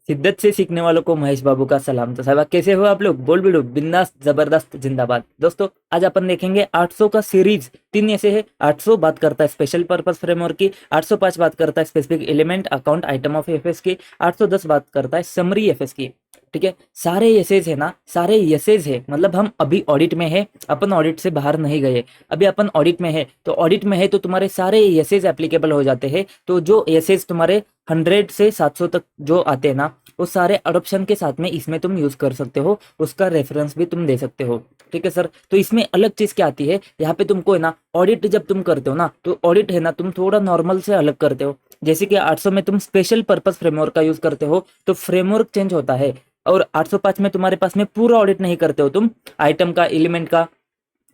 शिद्दत से सीखने वालों को महेश बाबू का सलाम। तो साहब कैसे हो आप लोग? बोल बिडो बिंदास जबरदस्त जिंदाबाद। दोस्तों आज अपन देखेंगे 800 का सीरीज। तीन ऐसे है, 800 बात करता है स्पेशल पर्पस फ्रेमवर्क की, 805 बात करता है specific element account item of FS की, 810 बात करता है समरी एफएस की। ठीक है, सारे यसेज है ना, सारे यसेज है, मतलब हम अभी ऑडिट में है, अपन ऑडिट से बाहर नहीं गए, अभी अपन ऑडिट में है। तो ऑडिट में है तो तुम्हारे सारे यसेज एप्लीकेबल हो जाते हैं। तो जो यसेज तुम्हारे 100 से 700 तक जो आते हैं ना, वो सारे अडोप्शन के साथ में इसमें तुम यूज कर सकते हो, उसका रेफरेंस भी तुम दे सकते हो। ठीक है सर, तो इसमें अलग चीज क्या आती है, यहाँ पे तुमको है ना ऑडिट जब तुम करते हो ना, तो ऑडिट है ना तुम थोड़ा नॉर्मल से अलग करते हो। जैसे कि 800 में तुम स्पेशल पर्पस फ्रेमवर्क का यूज करते हो तो फ्रेमवर्क चेंज होता है, और 805 में तुम्हारे पास में पूरा ऑडिट नहीं करते हो, तुम आइटम का, एलिमेंट का,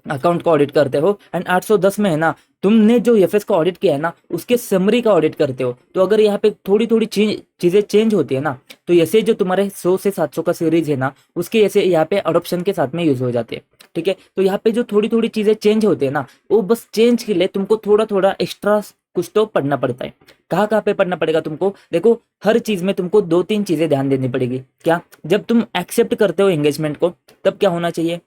अकाउंट का ऑडिट करते हो। एंड 810 में है ना, तुमने जो एफएस का ऑडिट किया है ना, उसके समरी का ऑडिट करते हो। तो अगर यहाँ पे थोड़ी थोड़ी चीजें चेंज होती है ना, तो ऐसे जो तुम्हारे 100 से 700 का सीरीज है ना, उसके ऐसे यहाँ पे अडोप्शन के साथ में यूज हो जाते हैं। ठीक है, तो यहाँ पे जो थोड़ी थोड़ी चीजें चेंज होती है ना, वो बस चेंज के लिए तुमको थोड़ा थोड़ा एक्स्ट्रा कुछ तो पढ़ना पड़ता है। कहाँ कहाँ पे पढ़ना पड़ेगा तुमको? देखो, हर चीज में तुमको दो तीन चीजें ध्यान देनी पड़ेगी। क्या? जब तुम एक्सेप्ट करते हो एंगेजमेंट को, तब क्या होना चाहिए?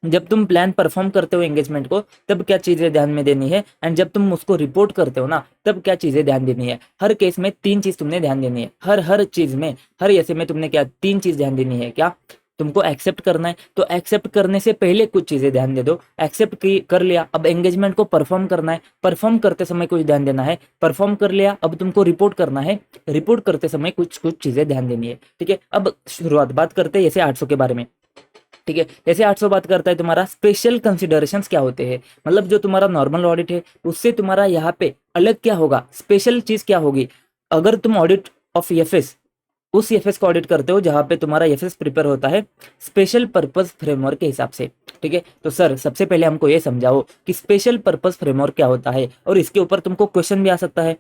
जब तुम प्लान परफॉर्म करते हो एंगेजमेंट को, तब क्या चीजें ध्यान में देनी है? एंड जब तुम उसको रिपोर्ट करते हो ना, तब क्या चीजें ध्यान देनी है? हर केस में तीन चीज तुमने ध्यान देनी है। हर हर चीज में, हर ऐसे में तुमने क्या तीन चीज ध्यान देनी है? क्या? तुमको एक्सेप्ट करना है, तो एक्सेप्ट करने से पहले कुछ चीजें ध्यान दे दो। एक्सेप्ट कर लिया, अब एंगेजमेंट को परफॉर्म करना है, परफॉर्म करते समय कुछ ध्यान देना है। परफॉर्म कर लिया, अब तुमको रिपोर्ट करना है, रिपोर्ट करते समय कुछ कुछ चीजें ध्यान देनी है। ठीक है, अब शुरुआत बात करते हैं ऐसे 800 के बारे में। ठीक है, जैसे 800 बात करता है तुम्हारा स्पेशल कंसिडरेशंस क्या होते हैं, मतलब जो तुम्हारा नॉर्मल ऑडिट है उससे तुम्हारा यहाँ पे अलग क्या होगा, स्पेशल चीज क्या होगी? अगर तुम ऑडिट ऑफ एफएस, उस एफएस का ऑडिट करते हो जहां पे तुम्हारा एफएस प्रिपेयर होता है स्पेशल पर्पस फ्रेमवर्क के हिसाब से। ठीक है, तो सर सबसे पहले हमको ये समझाओ कि स्पेशल पर्पस फ्रेमवर्क क्या होता है, और इसके ऊपर तुमको क्वेश्चन भी आ सकता है।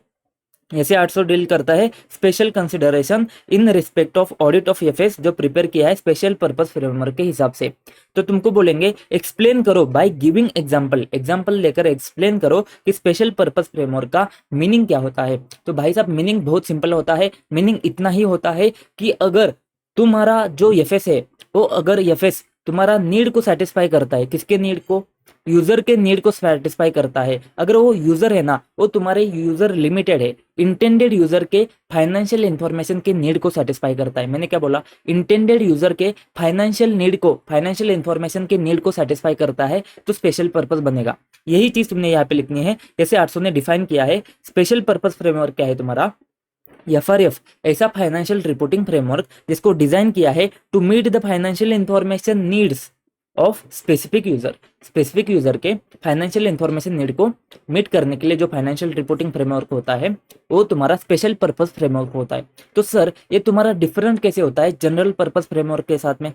ऐसे 800 डील करता है special consideration in respect of audit of FS जो प्रिपेयर किया है स्पेशल पर्पस फ्रेमवर्क के हिसाब से। तो तुमको बोलेंगे एक्सप्लेन करो बाय गिविंग एग्जांपल, एग्जांपल लेकर एक्सप्लेन करो कि स्पेशल पर्पस फ्रेमवर्क का मीनिंग क्या होता है। तो भाई साहब मीनिंग बहुत सिंपल होता है। मीनिंग इतना ही होता है कि अगर तुम्हारा जो एफएस है, वो अगर एफएस तुम्हारा नीड को सेटिस्फाई करता है, किसके नीड को? यूजर के नीड को सेटिस्फाई करता है। अगर वो यूजर है ना, वो तुम्हारे यूजर लिमिटेड है, इंटेंडेड यूजर के फाइनेंशियल इंफॉर्मेशन के नीड को सेटिस्फाई करता है। मैंने क्या बोला? इंटेंडेड यूजर के फाइनेंशियल नीड को, फाइनेंशियल इंफॉर्मेशन के नीड को सेटिस्फाई करता है, तो स्पेशल पर्पस बनेगा। यही चीज तुमने यहाँ पे लिखनी है। जैसे 800 ने डिफाइन किया है स्पेशल पर्पस फ्रेमवर्क क्या है तुम्हारा, एफआरएफ ऐसा फाइनेंशियल रिपोर्टिंग फ्रेमवर्क जिसको डिजाइन किया है to meet the financial information needs of specific user. Specific user के फाइनेंशियल इंफॉर्मेशन नीड को मीट करने के लिए जो फाइनेंशियल रिपोर्टिंग फ्रेमवर्क होता है, वो तुम्हारा स्पेशल पर्पस फ्रेमवर्क होता है। तो सर ये तुम्हारा डिफरेंट कैसे होता है जनरल पर्पस फ्रेमवर्क के साथ में?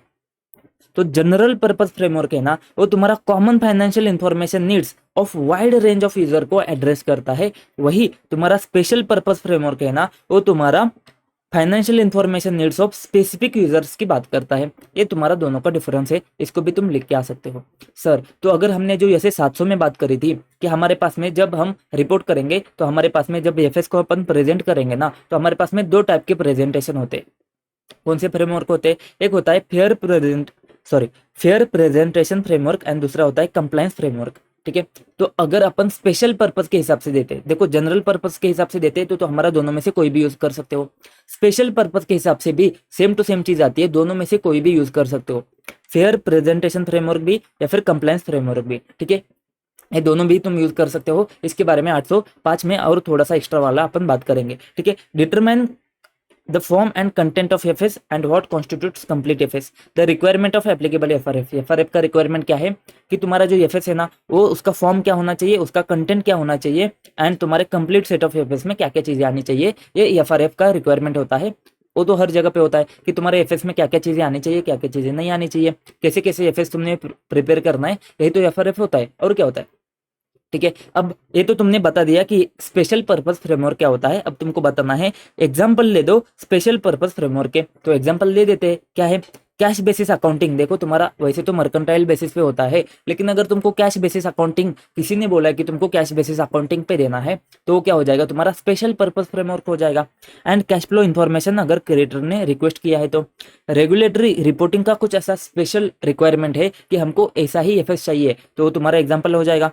तो जनरल पर्पस फ्रेमवर्क है ना, वो तुम्हारा common financial information needs of wide range of user को एड्रेस करता है। वही तुम्हारा स्पेशल पर्पस फ्रेमवर्क है ना, वो तुम्हारा financial information needs of specific users की बात करता है। ये तुम्हारा दोनों का डिफरेंस है, इसको भी तुम लिख के आ सकते हो। सर तो अगर हमने जो ऐसे 700 में बात करी थी कि हमारे पास में जब हम रिपोर्ट करेंगे, तो हमारे पास में जब एफएस को अपन प्रेजेंट करेंगे ना, तो हमारे पास में दो टाइप के प्रेजेंटेशन होते हैं। कौन से फ्रेमवर्क होते हैं? एक होता है फेयर प्रेजेंटेशन फ्रेमवर्क, एंड दूसरा होता है कंप्लायंस फ्रेमवर्क। ठीक है, तो अगर अपन स्पेशल पर्पस के हिसाब से देते हैं, देखो जनरल पर्पस के हिसाब से देते हैं तो हमारा दोनों में से कोई भी यूज कर सकते हो। स्पेशल पर्पस के हिसाब से भी सेम टू सेम चीज आती है, दोनों में से कोई भी यूज कर सकते हो, फेयर प्रेजेंटेशन फ्रेमवर्क भी या फिर कंप्लायंस फ्रेमवर्क भी। ठीक है, ये दोनों भी तुम यूज कर सकते हो। इसके बारे में 805 में और थोड़ा सा एक्स्ट्रा वाला अपन बात करेंगे। ठीक है, determine the form and content of FS and what constitutes complete FS, the requirement of applicable FRF। FRF का रिक्वायरमेंट क्या है कि तुम्हारा जो FS है ना, वो उसका फॉर्म क्या होना चाहिए, उसका कंटेंट क्या होना चाहिए, एंड तुम्हारे कंप्लीट सेट ऑफ FS में क्या क्या चीजें आनी चाहिए, ये FRF का रिक्वायरमेंट होता है। वो तो हर जगह पे होता है कि तुम्हारे एफएस में क्या क्या चीजें आनी चाहिए, क्या क्या चीजें नहीं आनी चाहिए, कैसे कैसे एफएस तुमने प्रिपेयर करना है, यही तो एफआरएफ होता है। और क्या होता है? ठीक है, अब ये तो तुमने बता दिया कि स्पेशल पर्पस फ्रेमवर्क क्या होता है। अब तुमको बताना है, एग्जाम्पल ले दो स्पेशल पर्पस फ्रेमवर्क के। तो एग्जाम्पल ले देते हैं, क्या है कैश बेसिस अकाउंटिंग, देखो तुम्हारा वैसे तो मर्केंटाइल बेसिस पे होता है, लेकिन अगर तुमको कैश बेसिस अकाउंटिंग किसी ने बोला है कि तुमको कैश बेसिस अकाउंटिंग पे देना है, तो क्या हो जाएगा, तुम्हारा स्पेशल पर्पस फ्रेमवर्क हो जाएगा। एंड कैश फ्लो इन्फॉर्मेशन अगर क्रिएटर ने रिक्वेस्ट किया है तो रेगुलेटरी रिपोर्टिंग का कुछ ऐसा स्पेशल रिक्वायरमेंट है कि हमको ऐसा ही एफएस चाहिए, तो तुम्हारा एग्जाम्पल हो जाएगा।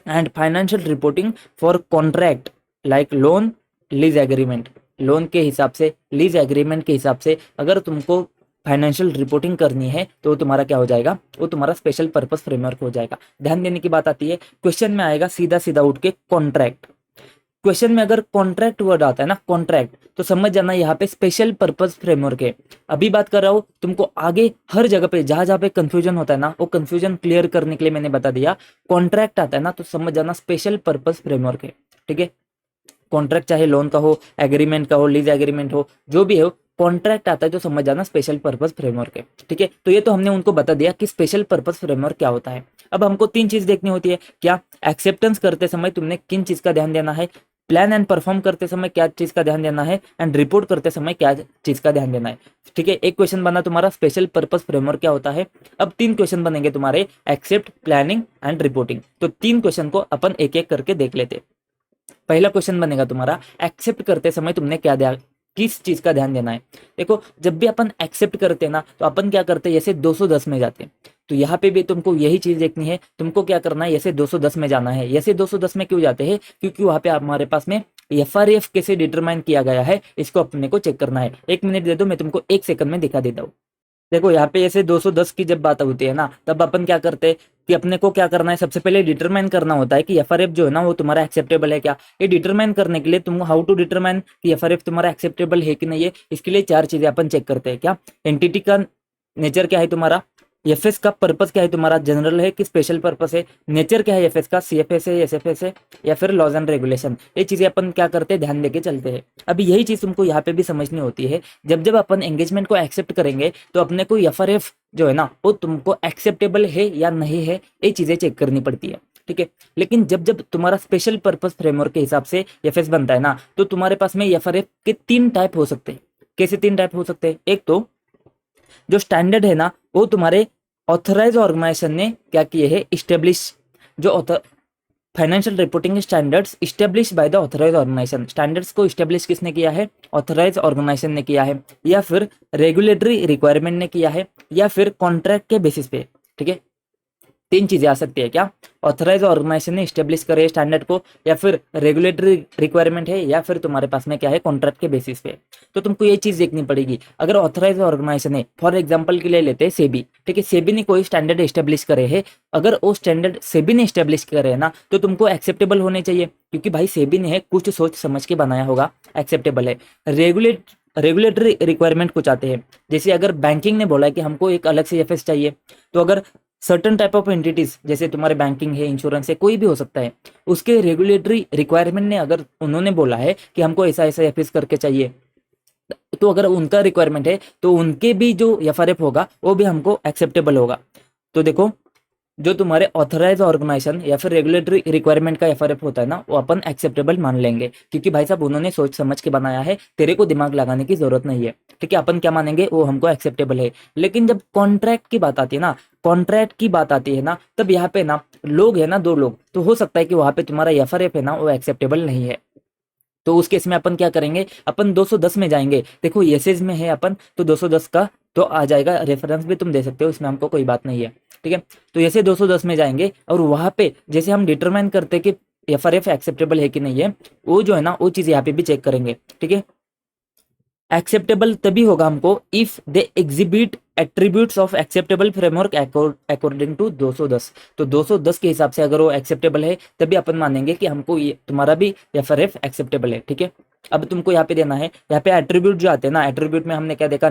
And financial reporting for contract like loan lease agreement, loan के हिसाब से, लीज एग्रीमेंट के हिसाब से अगर तुमको फाइनेंशियल रिपोर्टिंग करनी है तो तुम्हारा क्या हो जाएगा, वो तुम्हारा स्पेशल पर्पस फ्रेमवर्क हो जाएगा। ध्यान देने की बात आती है, क्वेश्चन में आएगा सीधा सीधा उठ के कॉन्ट्रैक्ट, क्वेश्चन में अगर कॉन्ट्रैक्ट वर्ड आता है ना, कॉन्ट्रैक्ट, तो समझ जाना यहाँ पे स्पेशल पर्पस फ्रेमवर्क है। अभी बात कर रहा हूँ तुमको, आगे हर जगह पे जहां जहां पे कंफ्यूजन होता है ना, वो कंफ्यूजन क्लियर करने के लिए मैंने बता दिया, कॉन्ट्रैक्ट आता है ना तो समझ जाना स्पेशल पर्पस फ्रेमवर्क है। ठीक है, कॉन्ट्रैक्ट चाहे लोन का हो, एग्रीमेंट का हो, लीज एग्रीमेंट हो, जो भी हो, कॉन्ट्रैक्ट आता है तो समझ जाना स्पेशल पर्पस फ्रेमवर्क है। ठीक है, तो ये तो हमने उनको बता दिया कि स्पेशल पर्पस फ्रेमवर्क क्या होता है। अब हमको तीन चीज देखनी होती है, क्या एक्सेप्टेंस करते समय तुमने किन चीज का ध्यान देना है, प्लान एंड परफॉर्म करते समय क्या चीज का ध्यान देना है, एंड रिपोर्ट करते समय क्या चीज का ध्यान देना है। ठीक है, एक क्वेश्चन बना तुम्हारा स्पेशल पर्पस फ्रेमवर्क क्या होता है। अब तीन क्वेश्चन बनेंगे तुम्हारे, एक्सेप्ट, प्लानिंग एंड रिपोर्टिंग। तो तीन क्वेश्चन को अपन एक एक करके देख लेते। पहला क्वेश्चन बनेगा तुम्हारा, एक्सेप्ट करते समय तुमने क्या ध्यान, किस चीज का ध्यान देना है। देखो जब भी अपन एक्सेप्ट करते हैं ना तो अपन क्या करते हैं, जैसे 210 में जाते हैं, तो यहाँ पे भी तुमको यही चीज देखनी है, तुमको क्या करना है, जैसे 210 में जाना है। जैसे 210 में क्यों जाते हैं, क्योंकि वहां पे हमारे पास में एफआरएफ कैसे डिटरमाइन किया गया है, इसको अपने को चेक करना है। एक मिनट दे दो, मैं तुमको एक सेकंड में दिखा देता हूँ। देखो यहाँ पे ऐसे 210 की जब बात होती है ना, तब अपन क्या करते हैं कि अपने को क्या करना है, सबसे पहले डिटरमाइन करना होता है कि एफआरएफ जो है ना वो तुम्हारा एक्सेप्टेबल है क्या। ये डिटरमाइन करने के लिए तुम हाउ टू डिटरमाइन कि एफआरएफ तुम्हारा एक्सेप्टेबल है कि नहीं है, इसके लिए चार चीजें अपन चेक करते हैं। क्या, एंटिटी का नेचर क्या है तुम्हारा, एफएस का पर्पस क्या है तुम्हारा, जनरल है कि स्पेशल पर्पस है, नेचर क्या है एफएस का, सीएफएस है, एसएफएस है, या फिर लॉज एंड रेगुलेशन। ये चीजें अपन क्या करते हैं, ध्यान देके चलते हैं। अभी यही चीज तुमको यहाँ पे भी समझनी होती है, जब जब अपन एंगेजमेंट को एक्सेप्ट करेंगे तो अपने को एफआरएफ जो है ना वो तुमको एक्सेप्टेबल है या नहीं है, ये चीजें चेक करनी पड़ती है। ठीक है, लेकिन जब जब तुम्हारा स्पेशल पर्पस फ्रेमवर्क के हिसाब से एफएस बनता है ना, तो तुम्हारे पास में एफआरएफ के तीन टाइप हो सकते हैं। कैसे तीन टाइप हो सकते हैं, एक तो जो स्टैंडर्ड है ना वो तुम्हारे ऑथराइज ऑर्गेनाइजेशन ने क्या किए हैं, इस्टेब्लिश, जो financial reporting standards establish by the authorise organisation, standards को इस्टेब्लिश किसने किया है, ऑथराइज ऑर्गेनाइजेशन ने किया है, या फिर रेगुलेटरी रिक्वायरमेंट ने किया है, या फिर कॉन्ट्रैक्ट के बेसिस पे। ठीक है, तीन चीजें आ सकती है, क्या, ऑथराइज ऑर्गेनाइजेशन ने स्टेब्लिश करे स्टैंडर्ड को, या फिर रेगुलेटरी रिक्वायरमेंट है, या फिर तुम्हारे पास में क्या है, कॉन्ट्रैक्ट के बेसिस पे। तो तुमको ये चीज देखनी पड़ेगी। अगर ऑथराइज ऑर्गेनाइजेशन है, फॉर एग्जांपल के लिए लेते हैं सेबी, ठीक है, सेबी ने कोई स्टैंडर्ड स्टेब्लिश करे है, अगर वो स्टैंडर्ड सेबी ने स्टेब्लिश करे है ना तो तुमको एक्सेप्टेबल होने चाहिए, क्योंकि भाई सेबी ने है कुछ सोच समझ के बनाया होगा, एक्सेप्टेबल है। रेगुलेटरी रिक्वायरमेंट कुछ आते हैं, जैसे अगर बैंकिंग ने बोला है कि हमको एक अलग से एफएस चाहिए, तो अगर सर्टन टाइप ऑफ एंटिटीज, जैसे तुम्हारे बैंकिंग है, इंश्योरेंस है, कोई भी हो सकता है, उसके रेगुलेटरी रिक्वायरमेंट ने अगर उन्होंने बोला है कि हमको ऐसा ऐसा एफएस करके चाहिए, तो अगर उनका रिक्वायरमेंट है तो उनके भी जो एफआरएफ होगा वो भी हमको एक्सेप्टेबल होगा। तो देखो जो तुम्हारे ऑथराइज ऑर्गेनाइजेशन या फिर रेगुलेटरी रिक्वायरमेंट का एफआरएफ होता है ना, वो अपन एक्सेप्टेबल मान लेंगे, क्योंकि भाई साहब उन्होंने सोच समझ के बनाया है, तेरे को दिमाग लगाने की जरूरत नहीं है। ठीक है, अपन क्या मानेंगे, वो हमको एक्सेप्टेबल है। लेकिन जब कॉन्ट्रैक्ट की बात आती है ना, कॉन्ट्रैक्ट की बात आती है ना, तब यहाँ पे ना लोग है ना, दो लोग, तो हो सकता है कि वहां पे तुम्हारा एफआरएफ है ना वो एक्सेप्टेबल नहीं है। तो उस केस में अपन क्या करेंगे, अपन 210 में जाएंगे। देखो एसेज में है अपन, तो 210 का तो आ जाएगा, रेफरेंस भी तुम दे सकते हो, इसमें हमको कोई बात नहीं है। ठीक है, तो ऐसे 210 में जाएंगे और वहां पे जैसे हम डिटरमाइन करते कि एफआरएफ एक्सेप्टेबल है कि नहीं है, वो जो है ना वो चीज यहाँ पे भी चेक करेंगे। ठीक है, एक्सेप्टेबल तभी होगा हमको if they exhibit attributes of acceptable framework according to 210। तो 210 के हिसाब से अगर वो एक्सेप्टेबल है तभी अपन मानेंगे कि हमको ये तुम्हारा भी एफआरएफ एक्सेप्टेबल है। ठीक है, अब तुमको यहाँ पे देना है, यहाँ पे एट्रीब्यूट जो आते हैं ना, एट्रीब्यूट में हमने क्या देखा,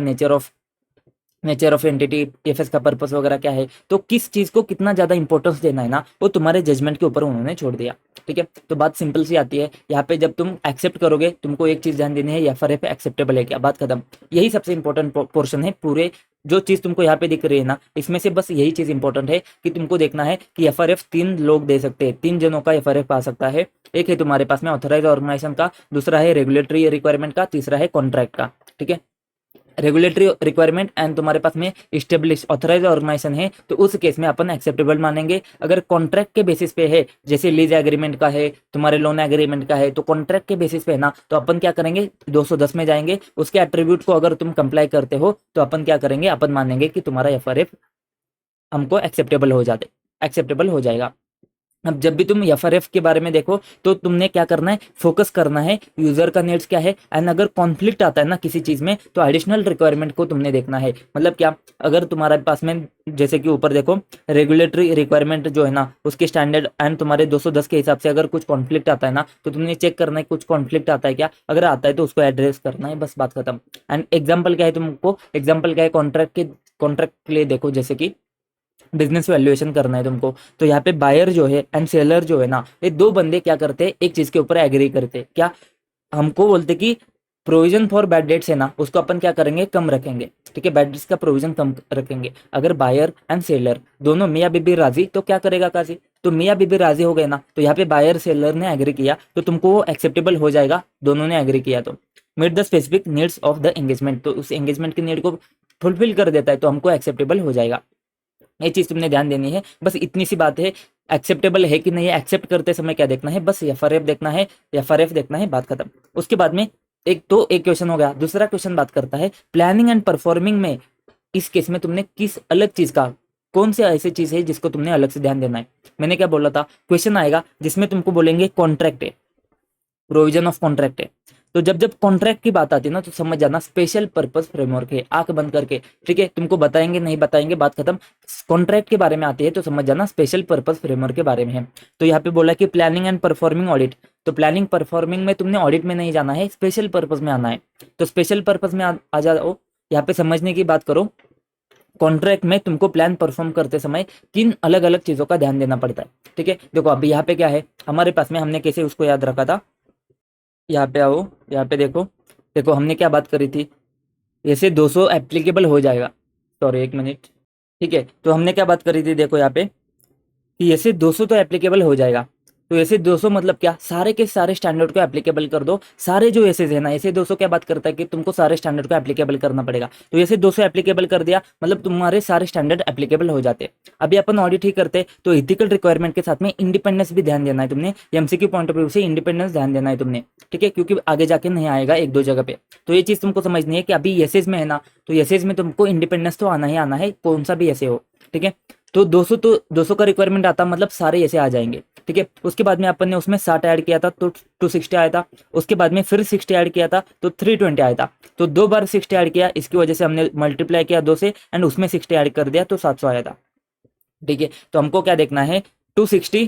नेचर ऑफ एंटिटी, एफएस का पर्पस वगैरह क्या है, तो किस चीज को कितना ज्यादा इंपॉर्टेंस देना है ना, वो तुम्हारे जजमेंट के ऊपर उन्होंने छोड़ दिया। ठीक है, तो बात सिंपल सी आती है, यहाँ पे जब तुम एक्सेप्ट करोगे तुमको एक चीज ध्यान देनी है, एफआरएफ एक्सेप्टेबल है क्या, बात खत्म। यही सबसे इंपॉर्टेंट पोर्शन है, पूरे जो चीज तुमको यहाँ पे दिख रही है ना, इसमें से बस यही चीज इंपॉर्टेंट है कि तुमको देखना है कि एफआरएफ तीन लोग दे सकते हैं, तीन जनों का एफआरएफ आ सकता है। एक है तुम्हारे पास में ऑथराइज ऑर्गेनाइजेशन का, दूसरा है रेगुलेटरी रिक्वायरमेंट का, तीसरा है कॉन्ट्रैक्ट का। ठीक है, रेगुलेटरी रिक्वायरमेंट एंड तुम्हारे पास में स्टेब्लिश ऑथराइज ऑर्गेनाइजेशन है, तो उस केस में अपन एक्सेप्टेबल मानेंगे। अगर कॉन्ट्रैक्ट के बेसिस पे है, जैसे लीज एग्रीमेंट का है, तुम्हारे लोन एग्रीमेंट का है, तो कॉन्ट्रैक्ट के बेसिस पे है ना, तो अपन क्या करेंगे 210 में जाएंगे। उसके एट्रीब्यूट को अगर तुम कंप्लाई करते हो तो अपन क्या करेंगे, अपन मानेंगे कि तुम्हारा एफआरएफ हमको एक्सेप्टेबल हो जाएगा। अब जब भी तुम एफआरएफ के बारे में देखो तो तुमने क्या करना है, फोकस करना है यूजर का नीड्स क्या है, एंड अगर कॉन्फ्लिक्ट आता है ना किसी चीज में तो एडिशनल रिक्वायरमेंट को तुमने देखना है। मतलब क्या, अगर तुम्हारे पास में जैसे कि ऊपर देखो रेगुलेटरी रिक्वायरमेंट जो है ना उसके स्टैंडर्ड एंड तुम्हारे 210 के हिसाब से अगर कुछ कॉन्फ्लिक्ट आता है ना तो तुमने चेक करना है कुछ कॉन्फ्लिक्ट आता है क्या, अगर आता है तो उसको एड्रेस करना है, बस बात खत्म। एंड एग्जाम्पल क्या है, तुमको एग्जाम्पल क्या है कॉन्ट्रैक्ट के लिए देखो, जैसे कि बिजनेस वैल्यूएशन करना है तुमको, तो यहाँ पे बायर जो है एंड सेलर जो है ना, ये दो बंदे क्या करते हैं, एक चीज के ऊपर एग्री करते हैं क्या, हमको बोलते कि प्रोविजन फॉर बैड डेट्स है ना उसको अपन क्या करेंगे, कम रखेंगे। ठीक है, बैड डेट्स का प्रोविजन कम रखेंगे। अगर बायर एंड सेलर दोनों मियाँ बीबी राजी, तो क्या करेगा काजी, तो मियाँ बीबी राजी हो गए ना, तो यहाँ पे बायर सेलर ने एग्री किया तो तुमको वो एक्सेप्टेबल हो जाएगा, दोनों ने एग्री किया तो। Meet the specific needs of the engagement, तो उस एंगेजमेंट की नीड को फुलफिल कर देता है तो हमको एक्सेप्टेबल हो जाएगा। ये चीज तुमने ध्यान देनी है, बस इतनी सी बात है। एक्सेप्टेबल है कि नहीं है, एक्सेप्ट करते समय क्या देखना है, बस एफआरएफ देखना है, एफआरएफ देखना है, बात खत्म। उसके बाद में एक क्वेश्चन हो गया। दूसरा क्वेश्चन बात करता है प्लानिंग एंड परफॉर्मिंग में, इस केस में तुमने किस अलग चीज का, कौन सी ऐसी चीज है जिसको तुमने अलग से ध्यान देना है। मैंने क्या बोला था, क्वेश्चन आएगा जिसमें तुमको बोलेंगे कॉन्ट्रैक्ट है, प्रोविजन ऑफ कॉन्ट्रैक्ट है। तो जब जब कॉन्ट्रैक्ट की बात आती है ना तो समझ जाना स्पेशल पर्पस फ्रेमवर्क है, आंख बंद करके। ठीक है, तुमको बताएंगे नहीं बताएंगे, बात खत्म। कॉन्ट्रैक्ट के बारे में आती है तो समझ जाना स्पेशल पर्पस फ्रेमवर्क के बारे में है। तो यहाँ पे बोला कि प्लानिंग एंड परफॉर्मिंग ऑडिट, तो प्लानिंग परफॉर्मिंग में तुमने ऑडिट में नहीं जाना है, स्पेशल पर्पस में आना है। तो स्पेशल पर्पस में आ जाओ। यहाँ पे समझने की बात करो, कॉन्ट्रैक्ट में तुमको प्लान परफॉर्म करते समय किन अलग अलग चीजों का ध्यान देना पड़ता है। ठीक है, देखो अभी यहाँ पे क्या है हमारे पास में, हमने कैसे उसको याद रखा था, यहाँ पे आओ, यहाँ पे देखो, देखो हमने क्या बात करी थी, ऐसे 200 एप्लीकेबल हो जाएगा, सॉरी एक मिनट। ठीक है, तो हमने क्या बात करी थी, देखो यहाँ पे कि ऐसे 200 तो एप्लीकेबल हो जाएगा। तो ऐसे 200 मतलब क्या, सारे के सारे स्टैंडर्ड को एप्लीकेबल कर दो। सारे जो ऐसे है ना, ऐसे 200 क्या बात करता है कि तुमको सारे स्टैंडर्ड को एप्लीकेबल करना पड़ेगा। तो ऐसे 200 एप्लीकेबल कर दिया मतलब तुम्हारे सारे स्टैंडर्ड एप्लीकेबल हो जाते। अभी अपन ऑडिट ही करते तो इथिकल रिक्वायरमेंट के साथ में इंडिपेंडेंस भी ध्यान देना है तुमने, एमसीक्यू पॉइंट ऑफ व्यू से इंडिपेंडेंस ध्यान देना है तुमने। ठीक है, क्योंकि आगे जाके नहीं आएगा एक दो जगह पे। तो ये चीज तुमको समझनी है कि अभी एसेज में है ना, तो एसेज में तुमको इंडिपेंडेंस तो आना ही आना है, कौन सा भी ऐसे हो। ठीक है, तो 200 का रिक्वायरमेंट आता मतलब सारे ऐसे आ जाएंगे। ठीक है, उसके बाद में अपन ने उसमें 60 ऐड किया था तो 260 आया था। उसके बाद में फिर 60 ऐड किया था तो 320 आया था। तो 2 बार 60 ऐड किया, इसकी वजह से हमने मल्टीप्लाई किया 2 से एंड उसमें 60 ऐड कर दिया तो 700 आया था। ठीक है, तो हमको क्या देखना है, 260,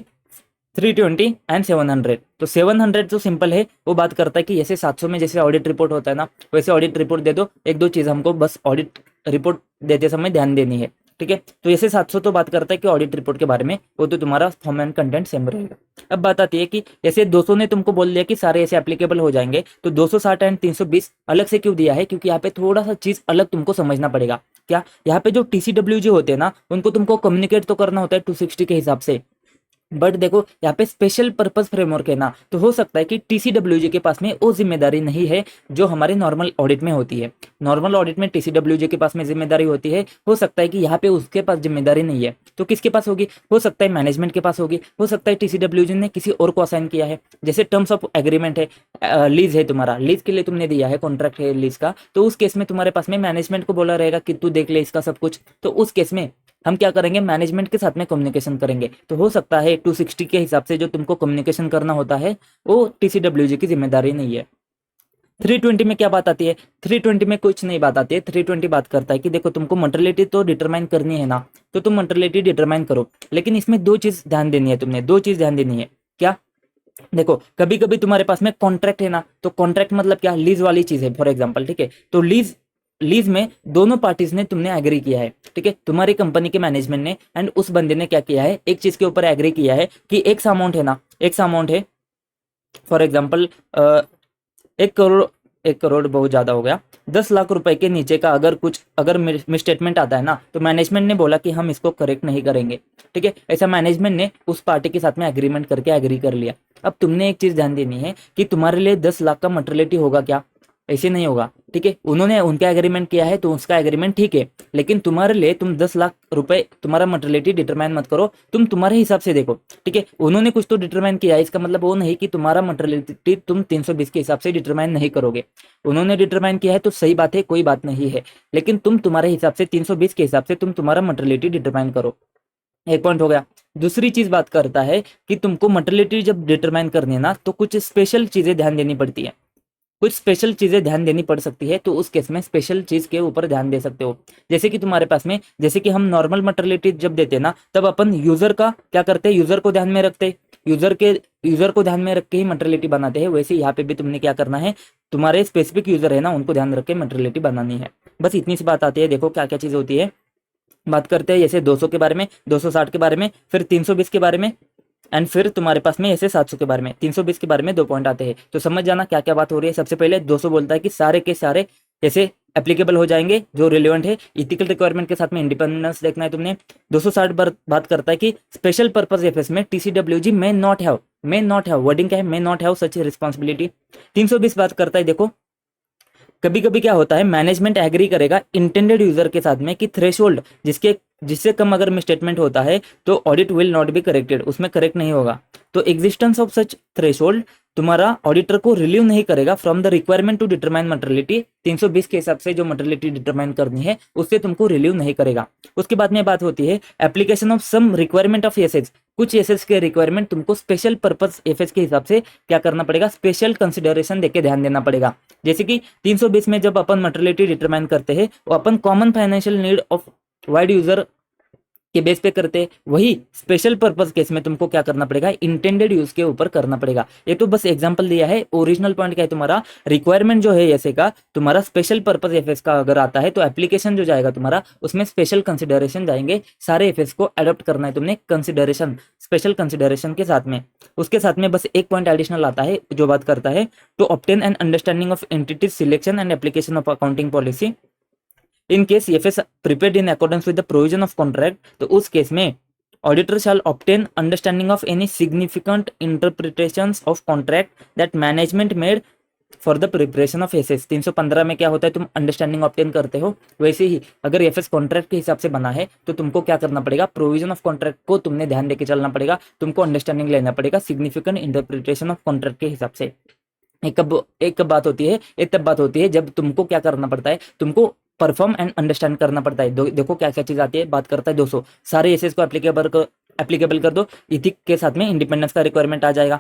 320 एंड 700। तो 700 तो सिंपल है, वो बात करता है कि जैसे 700 में जैसे ऑडिट रिपोर्ट होता है ना, वैसे ऑडिट रिपोर्ट दे दो। एक दो चीज हमको बस ऑडिट रिपोर्ट देते समय ध्यान देनी है। ठीक है, तो ऐसे 700 तो बात करता है कि ऑडिट रिपोर्ट के बारे में, वो तो तुम्हारा फॉर्म एंड कंटेंट सेम रहेगा। अब बात आती है कि ऐसे 200 ने तुमको बोल दिया कि सारे ऐसे एप्लीकेबल हो जाएंगे, तो 260 एंड 320 अलग से क्यों दिया है, क्योंकि यहाँ पे थोड़ा सा चीज अलग तुमको समझना पड़ेगा। क्या, यहाँ पे जो TCWG होते हैं ना, उनको तुमको कम्युनिकेट तो करना होता है 260 के हिसाब से, बट देखो यहाँ पे स्पेशल पर्पस फ्रेमवर्क है ना, तो हो सकता है कि TCWG के पास में वो जिम्मेदारी नहीं है जो हमारे नॉर्मल ऑडिट में होती है। नॉर्मल ऑडिट में TCWG के पास में जिम्मेदारी होती है, हो सकता है कि यहाँ पे उसके पास जिम्मेदारी नहीं है, तो किसके पास होगी, हो सकता है मैनेजमेंट के पास होगी, हो सकता है TCWG ने किसी और को असाइन किया है। जैसे टर्म्स ऑफ एग्रीमेंट है, लीज है तुम्हारा, लीज के लिए तुमने दिया है, कॉन्ट्रैक्ट है लीज का, तो उस केस में तुम्हारे पास में मैनेजमेंट को बोला रहेगा कि तू देख ले इसका सब कुछ। तो उस केस में हम क्या करेंगे, मैनेजमेंट के साथ में कम्युनिकेशन करेंगे। तो हो सकता है 260 के हिसाब से जो तुमको कम्युनिकेशन करना होता है वो TCWG की जिम्मेदारी नहीं है। 320 में क्या बात आती है, 320 में कुछ नहीं बात आती है। 320 बात करता है कि देखो तुमको मटेरियलिटी तो डिटरमाइन करनी है ना, तो तुम मटेरियलिटी डिटरमाइन करो, लेकिन इसमें दो चीज ध्यान देनी है तुमने, दो चीज ध्यान देनी है। क्या, देखो कभी कभी तुम्हारे पास में कॉन्ट्रैक्ट है ना, तो कॉन्ट्रैक्ट मतलब क्या, लीज वाली चीज है फॉर एग्जाम्पल। ठीक है, तो लीज में दोनों पार्टीज ने तुमने एग्री किया है। ठीक है, तुम्हारी कंपनी के मैनेजमेंट ने एंड उस बंदे ने क्या किया है, एक चीज के ऊपर एग्री किया है कि एक सा अमाउंट है ना, एक सा अमाउंट है फॉर एग्जाम्पल 1 करोड़, 1 करोड़ बहुत ज्यादा हो गया, 10 लाख रुपए के नीचे का अगर मिसस्टेटमेंट आता है ना, तो मैनेजमेंट ने बोला कि हम इसको करेक्ट नहीं करेंगे। ठीक है, ऐसा मैनेजमेंट ने उस पार्टी के साथ में एग्रीमेंट करके एग्री कर लिया। अब तुमने एक चीज ध्यान देनी है कि तुम्हारे लिए 10 लाख का मटेरियलिटी होगा क्या, ऐसे नहीं होगा, ठीक है। उन्होंने उनका एग्रीमेंट किया है तो उसका एग्रीमेंट ठीक है, लेकिन तुम्हारे लिए तुम 10 लाख रुपए तुम्हारा मटेरियलिटी डिटरमाइन मत करो, तुम तुम्हारे हिसाब से देखो, ठीक है। उन्होंने कुछ तो डिटरमाइन किया है, इसका मतलब वो नहीं कि तुम्हारा मटेरियलिटी तुम 320 के हिसाब से डिटरमाइन नहीं करोगे। उन्होंने डिटरमाइन किया है तो सही बात है, कोई बात नहीं है, लेकिन तुम तुम्हारे हिसाब से 320 के हिसाब से तुम तुम्हारा मटेरियलिटी डिटरमाइन करो। एक पॉइंट हो गया। दूसरी चीज बात करता है कि तुमको मटेरियलिटी जब डिटरमाइन करनी है ना, तो कुछ स्पेशल चीजें ध्यान देनी पड़ती है, कुछ स्पेशल चीजें ध्यान देनी पड़ सकती है, तो उस केस में स्पेशल चीज के ऊपर ध्यान दे सकते हो। जैसे कि तुम्हारे पास में, जैसे कि हम नॉर्मल मटेरियलिटी जब देते हैं ना, तब अपन यूजर का क्या करते हैं, यूजर को ध्यान में रखते हैं, यूजर को ध्यान में रख के ही मटेरियलिटी बनाते हैं। वैसे यहाँ पे भी तुमने क्या करना है, तुम्हारे स्पेसिफिक यूजर है ना, उनको ध्यान रख के मटेरियलिटी बनानी है। बस इतनी सी बात आती है। देखो क्या क्या चीज होती है, बात करते हैं जैसे 200 के बारे में, 260 के बारे में, फिर 320 के बारे में, एंड फिर तुम्हारे पास में ऐसे 700 के बारे में, 320 के बारे में 2 पॉइंट आते हैं। तो समझ जाना क्या क्या बात हो रही है। सबसे पहले 200 बोलता है कि सारे के सारे ऐसे एप्लीकेबल हो जाएंगे जो रिलेवेंट है, इथिकल रिक्वायरमेंट के साथ में इंडिपेंडेंस देखना है तुमने। 260 बात करता है कि स्पेशल पर्पस एफएस में TCWG may not have wording क्या है, may not have such responsibility. 320 बात करता है, देखो कभी कभी क्या होता है, मैनेजमेंट एग्री करेगा इंटेंडेड यूजर के साथ में कि थ्रेशोल्ड जिससे कम अगर मिसस्टेटमेंट होता है तो audit will not be corrected, उसमें करेक्ट नहीं होगा। तो एग्जिस्टेंस ऑफ सच थ्रेशोल्ड तुम्हारा ऑडिटर को रिलीव नहीं करेगा from the requirement to determine materiality. 320 के हिसाब से जो मटेरियलिटी डिटरमाइन करनी है उससे तुमको रिलीव नहीं करेगा। उसके बाद में बात होती है application of some requirement of SAs. कुछ एसेज के रिक्वायरमेंट तुमको स्पेशल पर्पस एफएस के हिसाब से क्या करना पड़ेगा, स्पेशल कंसिडरेशन देके ध्यान देना पड़ेगा। जैसे कि 320 में जब अपन मटेरियलिटी डिटरमाइन करते हैं वो अपन common financial need of wide user के बेस पे करते, वही स्पेशल पर्पस केस में तुमको क्या करना पड़ेगा, इंटेंडेड यूज के ऊपर करना पड़ेगा। ये तो बस एग्जांपल दिया है, ओरिजिनल पॉइंट क्या है तुम्हारा, रिक्वायरमेंट जो है ऐसे का तुम्हारा स्पेशल पर्पस एफएस का अगर आता है तो एप्लीकेशन जो जाएगा तुम्हारा उसमें स्पेशल कंसिडरेशन जाएंगे। सारे एफएस को अडॉप्ट करना है तुमने कंसिडरेशन, स्पेशल कंसिडरेशन के साथ में। उसके साथ में बस एक पॉइंट एडिशनल आता है जो बात करता है to obtain an understanding of entity's selection and application of accounting policy in case FS prepared in accordance with the provision of contract. तो उस केस में auditor shall obtain understanding of any significant interpretations of contract that management made for the preparation of FS. 315 में क्या होता है, तुम understanding obtain करते हो, वैसे ही अगर एफएस कॉन्ट्रैक्ट के हिसाब से बना है तो तुमको क्या करना पड़ेगा, प्रोविजन ऑफ कॉन्ट्रैक्ट को तुमने ध्यान देके चलना पड़ेगा, तुमको अंडरस्टैंडिंग लेना पड़ेगा सिग्निफिकेंट इंटरप्रिटेशन ऑफ कॉन्ट्रैक्ट के हिसाब से। एक बात होती है, एक तब बात होती है जब तुमको क्या करना पड़ता है, तुमको परफॉर्म एंड अंडरस्टैंड करना पड़ता है। देखो क्या क्या चीज आती है, बात करता है 200 सारे एसेस को एप्लीकेबल कर दो, इथिक के साथ में इंडिपेंडेंस का रिक्वायरमेंट आ जाएगा।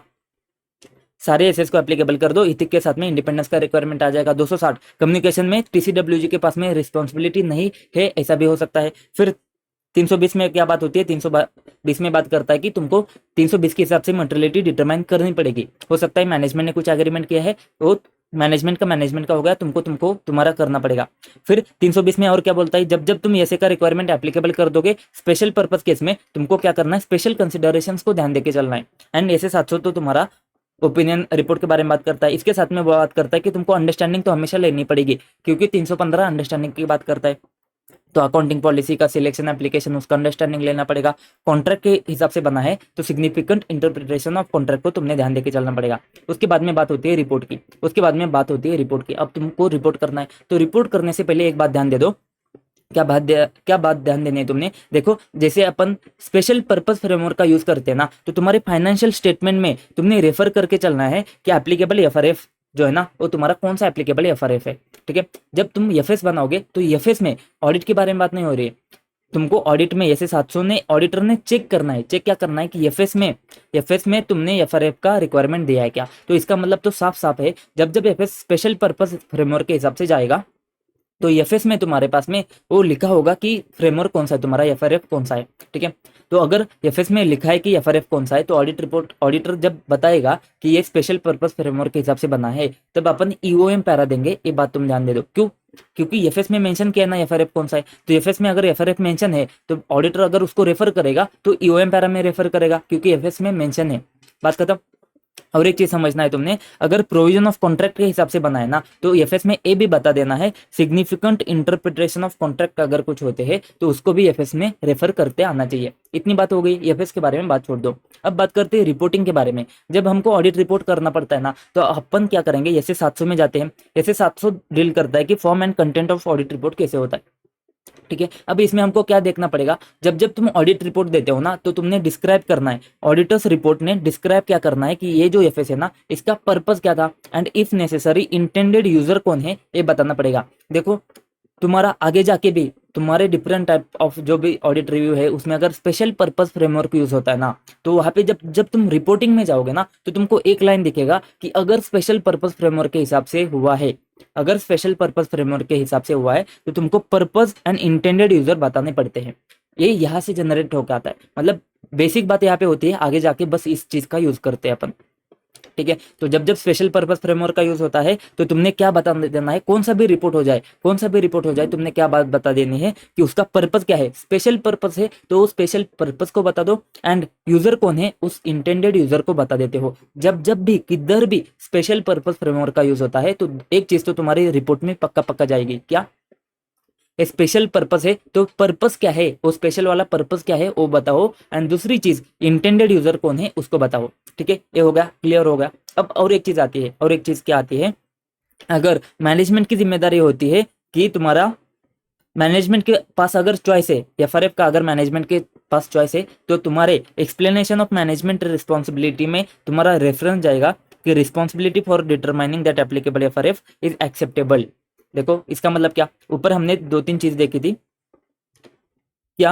सारे एसेस को एप्लीकेबल कर दो, इथिक के साथ में इंडिपेंडेंस का रिक्वायरमेंट आ जाएगा। 260 कम्युनिकेशन में टीसीडब्ल्यूजी के पास में रिस्पॉन्सिबिलिटी नहीं है, ऐसा भी हो सकता है। फिर 320 में क्या बात होती है, 320 में बात करता है कि तुमको 320 के हिसाब से मटेरियलिटी डिटरमाइन करनी पड़ेगी। हो सकता है मैनेजमेंट ने कुछ एग्रीमेंट किया है, वो मैनेजमेंट का हो गया, तुमको तुम्हारा करना पड़ेगा। फिर 320 में और क्या बोलता है, जब तुम ऐसे का रिक्वायरमेंट एप्लीकेबल कर दोगे स्पेशल पर्पस केस में तुमको क्या करना है, स्पेशल कंसिडरेशंस को ध्यान देके चलना है। एंड ऐसे 700 तो तुम्हारा ओपिनियन रिपोर्ट के बारे में बात करता है। इसके साथ में वो बात करता है कि तुमको अंडरस्टैंडिंग तो हमेशा लेनी पड़ेगी, क्योंकि 315 अंडरस्टैंडिंग की बात करता है। तो अकाउंटिंग पॉलिसी का सिलेक्शन एप्लीकेशन उसका अंडरस्टैंडिंग लेना पड़ेगा। कॉन्ट्रैक्ट के हिसाब से बना है तो सिग्निफिकेंट इंटरप्रिटेशन ऑफ कॉन्ट्रैक्ट को तुमने ध्यान देके चलना पड़ेगा। उसके बाद में बात होती है रिपोर्ट की, रिपोर्ट की। अब तुमको रिपोर्ट करना है, तो रिपोर्ट करने से पहले एक बात ध्यान दे दो। क्या बात ध्यान देनी है तुमने, देखो जैसे अपन स्पेशल पर्पस फ्रेमवर्क का यूज करते हैं ना, तो तुम्हारे फाइनेंशियल स्टेटमेंट में तुमने रेफर करके चलना है कि एप्लीकेबल एफआरएफ जो है ना वो तुम्हारा कौन सा एप्लीकेबल एफआरएफ है, ठीक है। जब तुम एफएस बनाओगे तो एफएस में ऑडिट के बारे में बात नहीं हो रही है, तुमको ऑडिट में ऐसे 700 ने ऑडिटर ने चेक करना है, चेक क्या करना है कि एफएस में तुमने एफआरएफ का रिक्वायरमेंट दिया है क्या। तो इसका मतलब तो साफ साफ है, जब एफएस स्पेशल पर्पस फ्रेमवर्क के हिसाब से जाएगा तो एफएस में तुम्हारे पास में वो लिखा होगा कि फ्रेमवर्क कौन सा है तुम्हारा, एफआरएफ कौन सा है, ठीक है। तो अगर एफएस में लिखा है कि एफआरएफ कौन सा है तो ऑडिटर जब बताएगा कि ये स्पेशल पर्पस फ्रेमवर्क के हिसाब से बना है तब अपन ईओएम पैरा देंगे। ये बात तुम ध्यान दे दो, क्यों, क्योंकि एफएस में मेंशन किया ना एफआरएफ कौन सा है, तो एफएस में अगर एफआरएफ मेंशन है तो ऑडिटर अगर उसको रेफर करेगा तो ईओएम पैरा में रेफर करेगा, क्योंकि एफएस में मेंशन है। बात खत्म। और एक चीज समझना है तुमने, अगर प्रोविजन ऑफ कॉन्ट्रैक्ट के हिसाब से बना है ना तो एफएस में ए भी बता देना है, सिग्निफिकेंट इंटरप्रिटेशन ऑफ कॉन्ट्रैक्ट अगर कुछ होते हैं तो उसको भी एफएस में रेफर करते आना चाहिए। इतनी बात हो गई एफएस के बारे में, बात छोड़ दो। अब बात करते हैं रिपोर्टिंग के बारे में। जब हमको ऑडिट रिपोर्ट करना पड़ता है ना तो अपन क्या करेंगे, ऐसे 700 में जाते हैं। ऐसे 700 डील करता है कि form and content of audit report कैसे होता है, ठीक है। अब इसमें हमको क्या देखना पड़ेगा, जब जब तुम ऑडिट रिपोर्ट देते हो ना तो तुमने डिस्क्राइब करना है, ऑडिटर्स रिपोर्ट ने डिस्क्राइब क्या करना है कि ये जो एफएस है ना इसका पर्पस क्या था and if necessary intended user कौन है ये बताना पड़ेगा। देखो तुम्हारा आगे जाके भी तुम्हारे डिफरेंट टाइप ऑफ जो भी ऑडिट रिव्यू है उसमें अगर स्पेशल पर्पस फ्रेमवर्क यूज होता है ना तो वहां पे जब जब तुम रिपोर्टिंग में जाओगे ना तो तुमको एक लाइन दिखेगा कि अगर स्पेशल पर्पस फ्रेमवर्क के हिसाब से हुआ है, अगर स्पेशल पर्पस फ्रेमवर्क के हिसाब से हुआ है तो तुमको पर्पस एंड इंटेंडेड यूजर बताने पड़ते हैं। ये यहाँ से जनरेट होकर आता है, मतलब बेसिक बात यहाँ पे होती है, आगे जाके बस इस चीज का यूज करते हैं अपन, ठीक है। तो जब जब स्पेशल पर्पस फ्रेमवर्क का यूज होता है तो तुमने क्या बता देना है, कौन सा भी रिपोर्ट हो जाए, कौन सा भी रिपोर्ट हो जाए तुमने क्या बात बता देनी है कि उसका पर्पस क्या है। स्पेशल पर्पस है तो स्पेशल पर्पस को बता दो एंड यूजर कौन है उस इंटेंडेड यूजर को बता देते हो। जब जब भी किधर भी स्पेशल पर्पस फ्रेमवर्क का यूज होता है तो एक चीज तो तुम्हारी रिपोर्ट में पक्का पक्का जाएगी, क्या स्पेशल पर्पस है तो पर्पस क्या है, वो स्पेशल वाला पर्पस क्या है वो बताओ एंड दूसरी चीज इंटेंडेड यूजर कौन है उसको बताओ, ठीक है। ये हो गया, क्लियर हो गया। अब और एक चीज आती है, और एक चीज क्या आती है, अगर मैनेजमेंट की जिम्मेदारी होती है कि तुम्हारा मैनेजमेंट के पास अगर चॉइस है, एफआरएफ का अगर मैनेजमेंट के पास चॉइस है तो तुम्हारे एक्सप्लेनेशन ऑफ मैनेजमेंट रिस्पॉन्सिबिलिटी में तुम्हारा रेफरेंस जाएगा कि responsibility for determining that applicable FRF is acceptable. देखो इसका मतलब क्या, ऊपर हमने दो तीन चीज देखी थी, क्या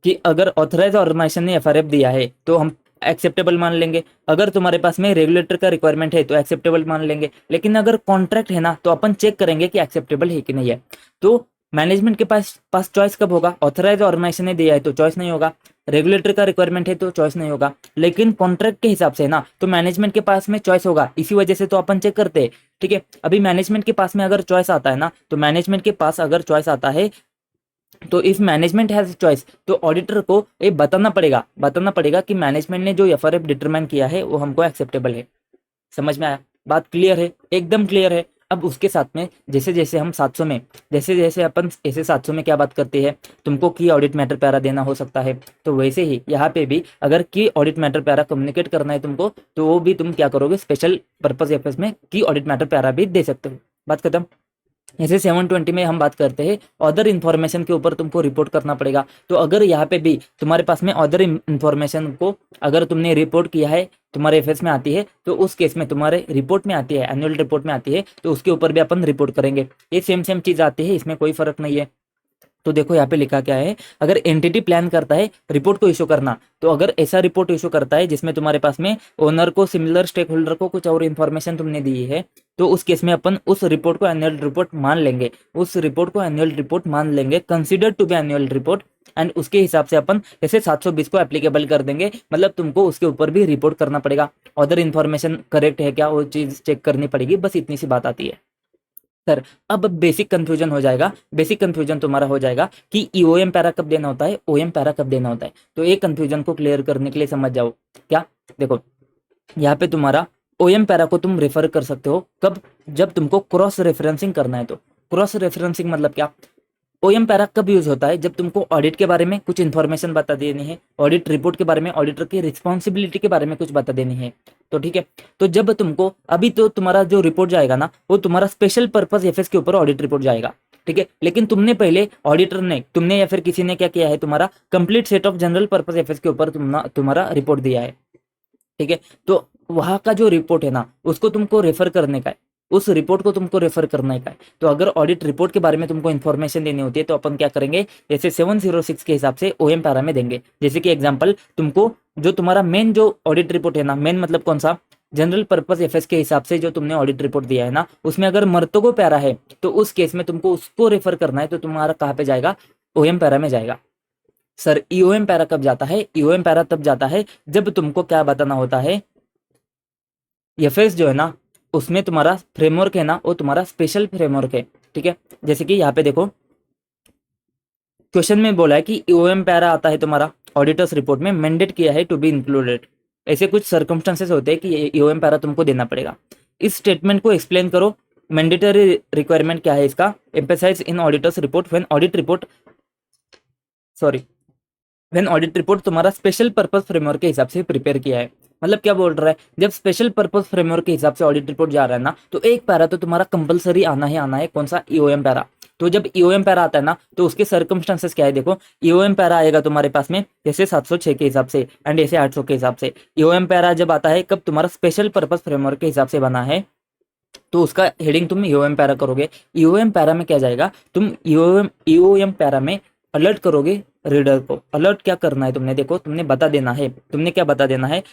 कि अगर ऑथराइज ऑर्गेनाइजेशन ने एफआरएफ दिया है तो हम एक्सेप्टेबल मान लेंगे, अगर तुम्हारे पास में रेगुलेटर का रिक्वायरमेंट है तो एक्सेप्टेबल मान लेंगे, लेकिन अगर कॉन्ट्रैक्ट है ना तो अपन चेक करेंगे कि एक्सेप्टेबल है कि नहीं है। तो मैनेजमेंट के पास पास चॉइस कब होगा, ऑथराइज ऑर्गेनाइजेशन ने दिया है तो चॉइस नहीं होगा, रेगुलेटर का रिक्वायरमेंट है तो चॉइस नहीं होगा, लेकिन कॉन्ट्रैक्ट के हिसाब से ना तो मैनेजमेंट के पास में चॉइस होगा, इसी वजह से तो अपन चेक करते हैं, ठीक है। अभी मैनेजमेंट के पास में अगर चॉइस आता है ना तो मैनेजमेंट के पास अगर चॉइस आता है तो इफ मैनेजमेंट हैज चॉइस तो ऑडिटर को ये बताना पड़ेगा कि मैनेजमेंट ने जो एफआरएफ डिटरमाइन किया है वो हमको एक्सेप्टेबल है। समझ में आया, बात क्लियर है, एकदम क्लियर है। अब उसके साथ में जैसे जैसे हम 700 में जैसे जैसे अपन ऐसे 700 में क्या बात करते हैं, तुमको की ऑडिट मैटर प्यारा देना हो सकता है, तो वैसे ही यहाँ पे भी अगर की ऑडिट मैटर प्यारा कम्युनिकेट करना है तुमको तो वो भी तुम क्या करोगे, स्पेशल पर्पज एफएस में की ऑडिट मैटर प्यारा भी दे सकते हो। बात खत्म। जैसे 720 में हम बात करते हैं अदर इन्फॉर्मेशन के ऊपर तुमको रिपोर्ट करना पड़ेगा, तो अगर यहाँ पे भी तुम्हारे पास में अदर इन्फॉर्मेशन को अगर तुमने रिपोर्ट किया है तुम्हारे एफएस में आती है तो उस केस में तुम्हारे रिपोर्ट में आती है, एनुअल रिपोर्ट में आती है तो उसके ऊपर भी अपन रिपोर्ट करेंगे। ये सेम चीज आती है, इसमें कोई फर्क नहीं है। तो देखो यहाँ पे लिखा क्या है, अगर एंटिटी प्लान करता है रिपोर्ट को इशू करना, तो अगर ऐसा रिपोर्ट इशू करता है जिसमें तुम्हारे पास में ओनर को सिमिलर स्टेक होल्डर को कुछ और इन्फॉर्मेशन तुमने दी है तो उस केस में अपन उस रिपोर्ट को एनुअल रिपोर्ट मान लेंगे, उस रिपोर्ट को एनुअल रिपोर्ट मान लेंगे, consider to be annual report and उसके हिसाब से अपन जैसे 720 को एप्लीकेबल कर देंगे, मतलब तुमको उसके ऊपर भी रिपोर्ट करना पड़ेगा, अदर इन्फॉर्मेशन करेक्ट है क्या वो चीज चेक करनी पड़ेगी, बस इतनी सी बात आती है सर। अब बेसिक कंफ्यूजन हो जाएगा, बेसिक कंफ्यूजन तुम्हारा हो जाएगा कि ईओएम पैरा कब देना होता है, ओएम पैरा कब देना होता है। तो एक कंफ्यूजन को क्लियर करने के लिए समझ जाओ क्या, देखो यहाँ पे तुम्हारा ओएम पैरा को तुम रेफर कर सकते हो कब, जब तुमको क्रॉस रेफरेंसिंग करना है। तो क्रॉस रेफरेंसिंग मतलब क्या, ओएम पैरा कब यूज होता है, जब तुमको ऑडिट के बारे में कुछ इन्फॉर्मेशन बता देनी है, ऑडिट रिपोर्ट के बारे में, ऑडिटर की रिस्पॉन्सिबिलिटी के बारे में कुछ बता देनी है, तो ठीक है। तो जब तुमको अभी तो तुम्हारा जो रिपोर्ट जाएगा ना वो तुम्हारा स्पेशल पर्पज एफएस के ऊपर ऑडिट रिपोर्ट जाएगा, ठीक है। लेकिन तुमने पहले ऑडिटर ने तुमने या फिर किसी ने क्या किया है, तुम्हारा complete set of general purpose FS के ऊपर तुम्हारा रिपोर्ट दिया है, ठीक है। तो वहां का जो रिपोर्ट है ना उसको तुमको रेफर करने का है, उस रिपोर्ट को तुमको रेफर करने का है। तो अगर ऑडिट रिपोर्ट के बारे में तुमको इन्फॉर्मेशन देनी होती है तो अपन क्या करेंगे, जैसे 706 के हिसाब से ओएम पैरा में देंगे। जैसे कि एग्जांपल तुमको जो तुम्हारा मेन जो ऑडिट रिपोर्ट है ना, मेन मतलब कौन सा, जनरल पर्पस एफएस के हिसाब से जो तुमने ऑडिट रिपोर्ट दिया है ना उसमें अगर मर्तगो पैरा है तो उस केस में तुमको उसको रेफर करना है, तो तुम्हारा कहाँ पे जाएगा, ओएम पैरा में जाएगा। सर ईओएम पैरा कब जाता है, ईओएम पैरा तब जाता है जब तुमको क्या बताना होता है, एफएस जो है ना उसमें तुम्हारा फ्रेमवर्क है ना वो तुम्हारा स्पेशल फ्रेमवर्क है, ठीक है। जैसे कि यहाँ पे देखो क्वेश्चन में बोला है कि ईओएम पैरा आता है तुम्हारा ऑडिटर्स रिपोर्ट में, मैंडेट किया है टू बी इंक्लूडेड, ऐसे कुछ सर्कमस्टांसेस होते हैं कि ईओएम पैरा तुमको देना पड़ेगा। इस स्टेटमेंट को एक्सप्लेन करो। मैंडेटरी रिक्वायरमेंट क्या है इसका? Emphasise in auditor's report when audit report तुम्हारा स्पेशल पर्पस फ्रेमवर्क के हिसाब से प्रिपेयर किया है। मतलब क्या बोल रहा है, जब स्पेशल पर्पस फ्रेमवर्क के हिसाब से ऑडिट रिपोर्ट जा रहा है ना, तो एक पैरा तो तुम्हारा कंपलसरी आना ही आना है। कौन सा? EOM para. तो जब ईओएम पैरा आता है ना, तो उसके सर्कमस्टांसेस क्या है देखो। ईओएम पैरा आएगा तुम्हारे पास में जैसे 706 के हिसाब से एंड ऐसे 800 के हिसाब से। ईओएम पैरा जब आता है कब? तुम्हारा स्पेशल पर्पस फ्रेमवर्क के हिसाब से बना है, तो उसका हेडिंग तुम ईओएम पैरा करोगे। ईओएम पैरा में क्या जाएगा? तुम ईओएम पैरा में अलर्ट करोगे रीडर को। अलर्ट क्या करना है तुमने? देखो, तुमने बता देना है। तुमने क्या बता देना है?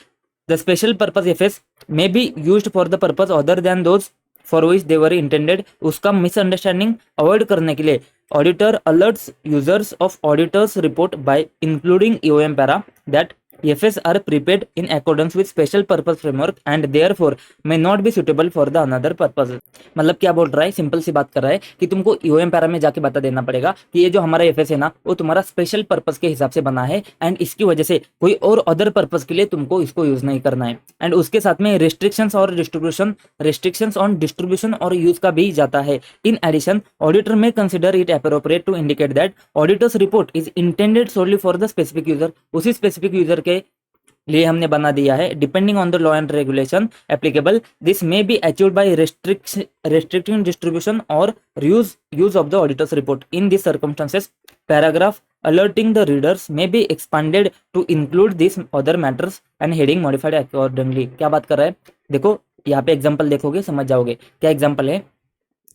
The special purpose FS may be used for the purpose other than those for which they were intended. उसका मिसअंडरस्टैंडिंग अवॉइड करने के लिए auditor alerts users of auditors report by including EOM para that FS are prepared in accordance with special purpose framework and therefore may not be suitable for the another purpose। मतलब क्या बोल रहा है? Simple सी बात कर रहा है कि तुमको ईओएम पैरा में जाके बता देना पड़ेगा कि ये जो हमारा एफएस है ना, वो तुम्हारा स्पेशल पर्पस के हिसाब से बना है एंड इसकी वजह से कोई और अदर पर्पस के लिए तुमको इसको यूज नहीं करना है। एंड उसके साथ में रिस्ट्रिक्शंस ऑन डिस्ट्रीब्यूशन और यूज का भी जाता है। इन एडिशन ऑडिटर में consider it appropriate to indicate that auditor's report is intended solely for the specific user. उसी स्पेसिफिक यूजर के लिए हमने बना दिया है। Depending on the law and regulation applicable this may be achieved by restricting distribution or use of the auditor's report। in these circumstances paragraph alerting the readers may be expanded to include these other matters and heading modified accordingly। क्या बात कर रहा है? देखो यहाँ पे example देखोगे समझ जाओगे। क्या एग्जांपल है?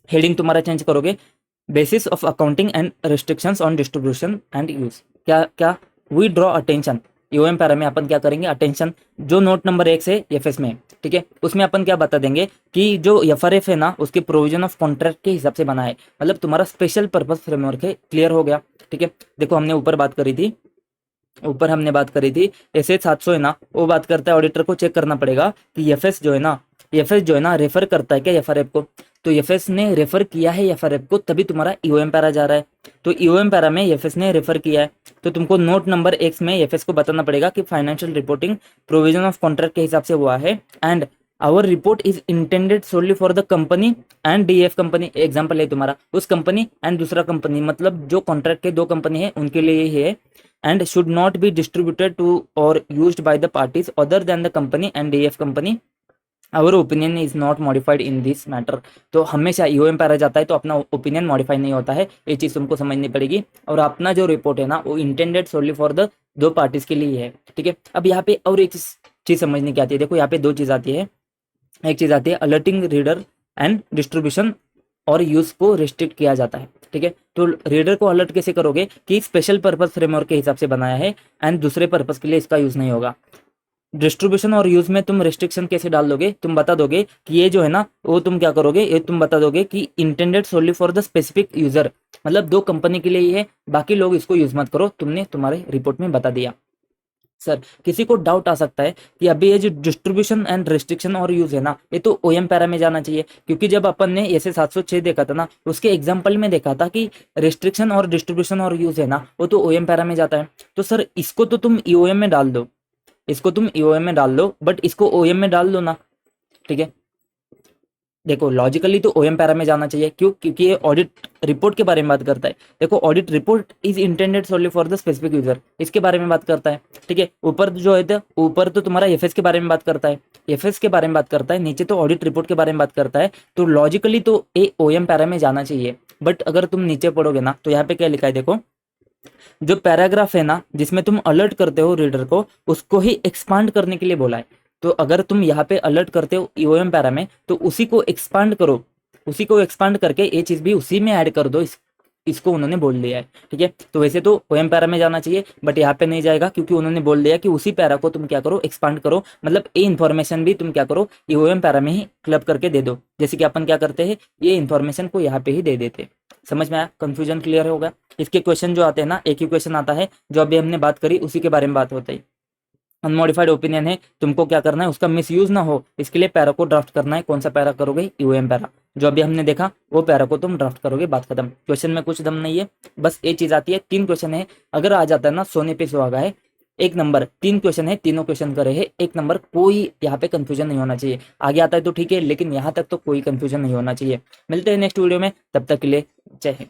हेडिंग तुम्हारा चेंज करोगे, basis of accounting and restrictions on distribution and use. क्या क्या? We draw attention. EOM para में अपन क्या करेंगे? अटेंशन जो नोट नंबर 1 से एफएस में, ठीक है, उसमें अपन क्या बता देंगे कि जो एफआरएफ है ना, उसके प्रोविजन ऑफ कॉन्ट्रैक्ट के हिसाब से बना है। मतलब तुम्हारा स्पेशल पर्पस फ्रेमवर्क है। क्लियर हो गया? ठीक है। देखो हमने ऊपर बात करी थी ऐसे 700 है ना, वो बात करता है ऑडिटर को चेक करना पड़ेगा कि एफएस जो है ना रेफर करता है क्या एफआरएफ को। तो एफएस ने रेफर किया है एफआरएफ को, तभी तुम्हारा ईओएम पैरा जा रहा है। तो ईओएम पैरा में एफएस ने रेफर किया है, तो तुमको नोट नंबर X में एफएस को बताना पड़ेगा कि financial reporting provision of contract के हिसाब से हुआ है and our report is intended solely for the company and DF company. Example है तुम्हारा उस कंपनी एंड दूसरा कंपनी, मतलब जो कॉन्ट्रैक्ट के 2 कंपनी है उनके लिए ही है and should not be distributed to और used by the parties other than the company and DF company. Our opinion is not modified in this matter. तो हमेशा ईओएम पैरा जाता है तो अपना ओपिनियन मॉडिफाई नहीं होता है, ये चीज़ तुमको समझनी पड़ेगी। और अपना जो रिपोर्ट है ना, वो intended solely for the 2 parties के लिए है। ठीक है। अब यहाँ पे और एक चीज़ समझने की आती है। देखो यहाँ पे 2 चीज़ आती है। एक चीज़ आती है अलर्टिंग रीडर एंड डिस्ट्रीब्यूशन और यूज को रिस्ट्रिक्ट किया जाता है। ठीक है। तो रीडर को अलर्ट कैसे करोगे कि स्पेशल पर्पस फ्रेमवर्क के हिसाब से बनाया है एंड दूसरे पर्पस के लिए इसका यूज नहीं होगा। डिस्ट्रीब्यूशन और यूज में तुम रिस्ट्रिक्शन कैसे डाल दोगे? तुम बता दोगे कि ये जो है ना, वो तुम क्या करोगे, ये तुम बता दोगे कि intended solely for the specific user, मतलब 2 कंपनी के लिए ही है, बाकी लोग इसको यूज मत करो। तुमने तुम्हारे रिपोर्ट में बता दिया। सर किसी को डाउट आ सकता है कि अभी ये जो डिस्ट्रीब्यूशन एंड रिस्ट्रिक्शन और यूज है ना, ये तो ओएम पैरा में जाना चाहिए, क्योंकि जब अपन ने ऐसे 706 देखा था ना, उसके एग्जांपल में देखा था कि रिस्ट्रिक्शन और डिस्ट्रीब्यूशन और यूज है ना, वो तो ओएम पैरा में जाता है। तो सर इसको तो तुम ईओएम में डाल दो, बट इसको ओएम में डाल दो ना। ठीक है। देखो लॉजिकली तो ओएम पैरा में जाना चाहिए। क्यों? क्योंकि ये ऑडिट रिपोर्ट के बारे में बात करता है। देखो audit report is intended solely for the specific user, इसके बारे में बात करता है। ठीक है। ऊपर जो है तो ऊपर तो तुम्हारा एफएस के बारे में बात करता है, नीचे तो ऑडिट रिपोर्ट के बारे में बात करता है। तो लॉजिकली तो ये ओएम पैरा में जाना चाहिए। बट अगर तुम नीचे पढ़ोगे ना, तो यहाँ पे क्या लिखा है देखो, जो पैराग्राफ है ना जिसमें तुम अलर्ट करते हो रीडर को, उसको ही एक्सपांड करने के लिए बोला है। तो अगर तुम यहाँ पे अलर्ट करते हो ईओएम पैरा में, तो उसी को एक्सपांड करो, उसी को एक्सपांड करके ये चीज भी उसी में ऐड कर दो। इसको उन्होंने बोल दिया है। ठीक है। तो वैसे तो ओएम पैरा में जाना चाहिए, बट यहाँ पे नहीं जाएगा, क्योंकि उन्होंने बोल दिया कि उसी पैरा को तुम क्या करो, एक्सपांड करो। मतलब ये इन्फॉर्मेशन भी तुम क्या करो, ओएम पैरा में ही क्लब करके दे दो। जैसे कि अपन क्या करते हैं, ये इन्फॉर्मेशन को यहाँ पे ही दे देते। समझ में आया? कंफ्यूजन क्लियर होगा? इसके क्वेश्चन जो आते हैं ना, एक ही क्वेश्चन आता है जो अभी हमने बात करी, उसी के बारे में बात होता है। अनमॉडिफाइड ओपिनियन है, तुमको क्या करना है, उसका मिसयूज ना हो, इसके लिए पैरा को ड्राफ्ट करना है। कौन सा पैरा करोगे? ईओएम पैरा, जो अभी हमने देखा वो पैरा को तुम ड्राफ्ट करोगे। बात खत्म। क्वेश्चन में कुछ दम नहीं है, बस ये चीज आती है। 3 क्वेश्चन है, अगर आ जाता है ना, सोने पे सुहागा है। एक नंबर। 3 क्वेश्चन है, तीनों क्वेश्चन करे है 1 नंबर। कोई यहाँ पे कंफ्यूजन नहीं होना चाहिए। आगे आता है तो ठीक है, लेकिन यहाँ तक तो कोई कंफ्यूजन नहीं होना चाहिए। मिलते हैं नेक्स्ट वीडियो में, तब तक के लिए जय हिंद।